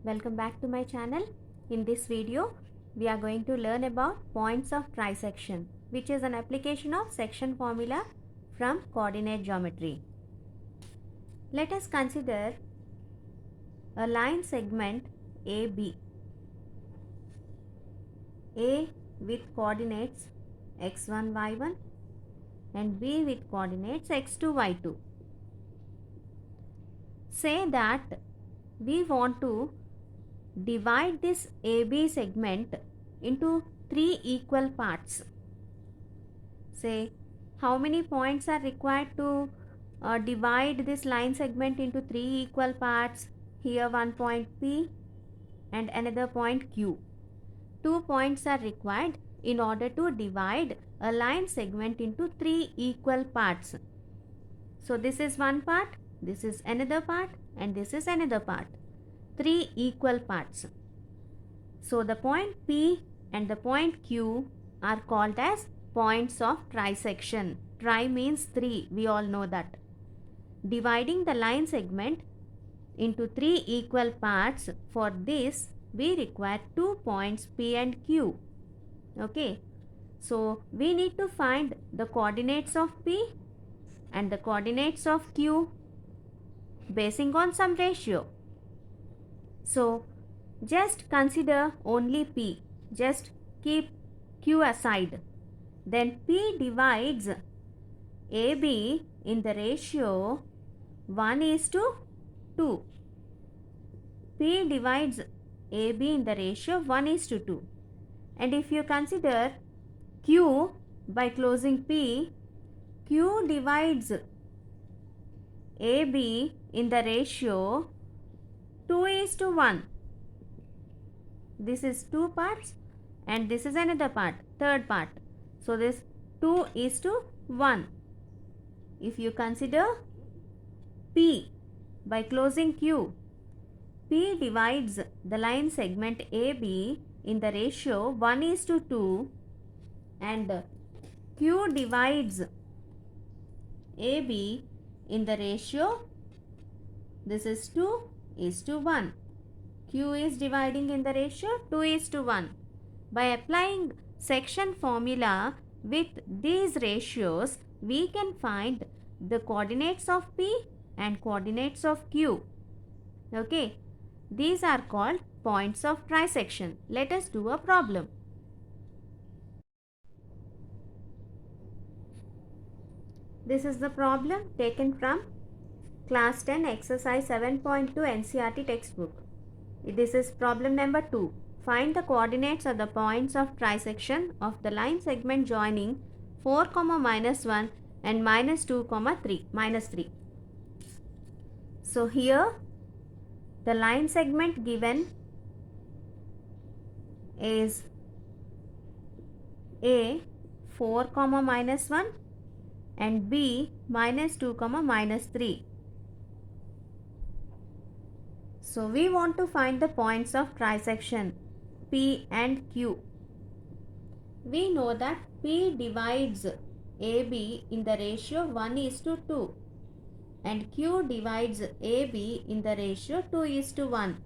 Welcome back to my channel. In this video, we are going to learn about points of trisection, which is an application of section formula from coordinate geometry. Let us consider a line segment AB. A with coordinates x1, y1 and B with coordinates x2, y2. Say that we want to divide this AB segment into three equal parts. Say how many points are required to divide this line segment into three equal parts. Here one point P and another point Q. 2 points are required in order to divide a line segment into three equal parts. So this is one part, this is another part and this is another part. Three equal parts. So the point P and the point Q are called as points of trisection. Tri means three, we all know that. Dividing the line segment into three equal parts, for this we require 2 points P and Q. Okay. So we need to find the coordinates of P and the coordinates of Q basing on some ratio. So just consider only P. Just keep Q aside. Then P divides AB in the ratio 1:2. P divides AB in the ratio 1:2. And if you consider Q by closing P, Q divides AB in the ratio 2:1. This is two parts and this is another part, third part. So this 2:1. If you consider P by closing Q, P divides the line segment AB in the ratio 1:2 and Q divides AB in the ratio, this is 2:1. Q is dividing in the ratio 2:1. By applying section formula with these ratios, we can find the coordinates of P and coordinates of Q. Okay, these are called points of trisection. Let us do a problem. This is the problem taken from class 10 exercise 7.2 NCERT textbook. This is problem number 2. Find the coordinates of the points of trisection of the line segment joining 4, -1 and -2, -3. So here the line segment given is A 4, -1 and B -2, -3. So we want to find the points of trisection P and Q. We know that P divides AB in the ratio 1:2 and Q divides AB in the ratio 2:1.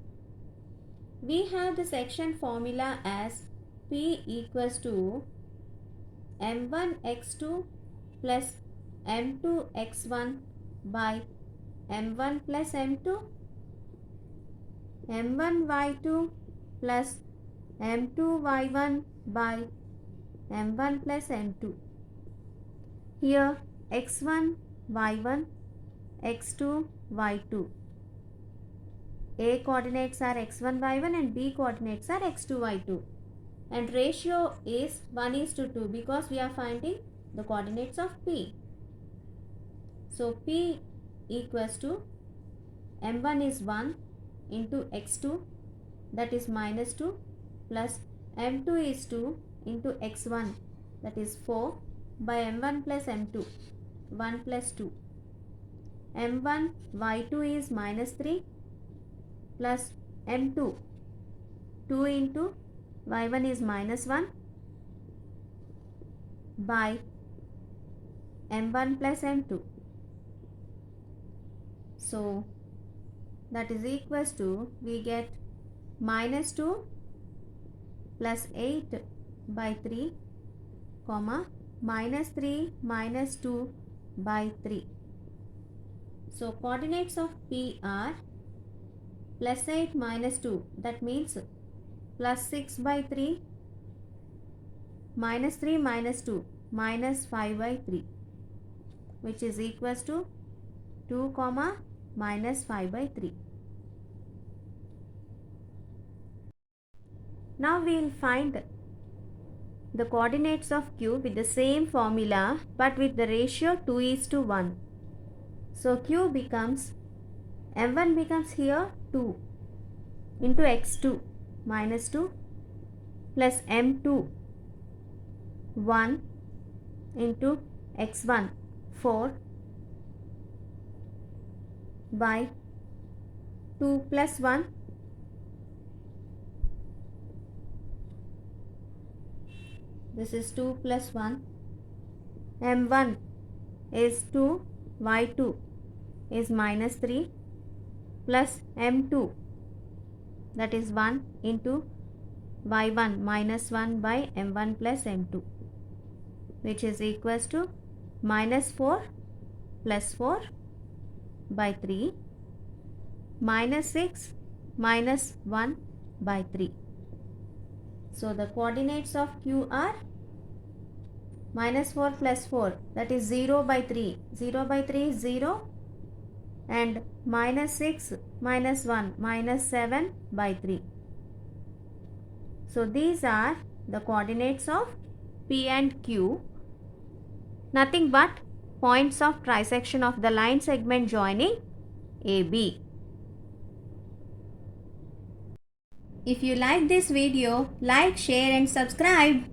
We have the section formula as P equals to m1x2 plus m2x1 by m1 plus m2, m1y2 plus m2y1 by m1 plus m2. Here x1, y1, x2, y2. A coordinates are x1, y1 and B coordinates are x2, y2. And ratio is 1:2 because we are finding the coordinates of P. So P equals to m1 is 1 into x2, that is -2, plus m2 is 2 into x1, that is 4, by m1 plus m2, 1 plus 2. m1 y2 is -3 plus m2, 2 into y1 is -1 by m1 plus m2. So that is equals to, we get minus 2 plus 8 by 3 comma minus 3 minus 2 by 3. So coordinates of P are plus 8 minus 2, that means plus 6 by 3 minus 3 minus 2 minus 5 by 3, which is equals to 2 comma minus 5 by 3. Now we will find the coordinates of Q with the same formula but with the ratio 2:1. So Q becomes, M1 becomes here 2 into x2 minus 2 plus M2 1 into x1 4 by 2 plus 1 this is 2 plus 1. M1 is 2, y2 is minus 3 plus M2, that is 1 into y1 minus 1 by M1 plus M2, which is equals to minus 4 plus 4 by 3 minus 6 minus 1 by 3. So the coordinates of Q are minus 4 plus 4, that is 0 by 3. 0 by 3 is 0, and minus 6 minus 1 minus 7 by 3. So these are the coordinates of P and Q, nothing but points of trisection of the line segment joining AB. If you like this video, like, share and subscribe.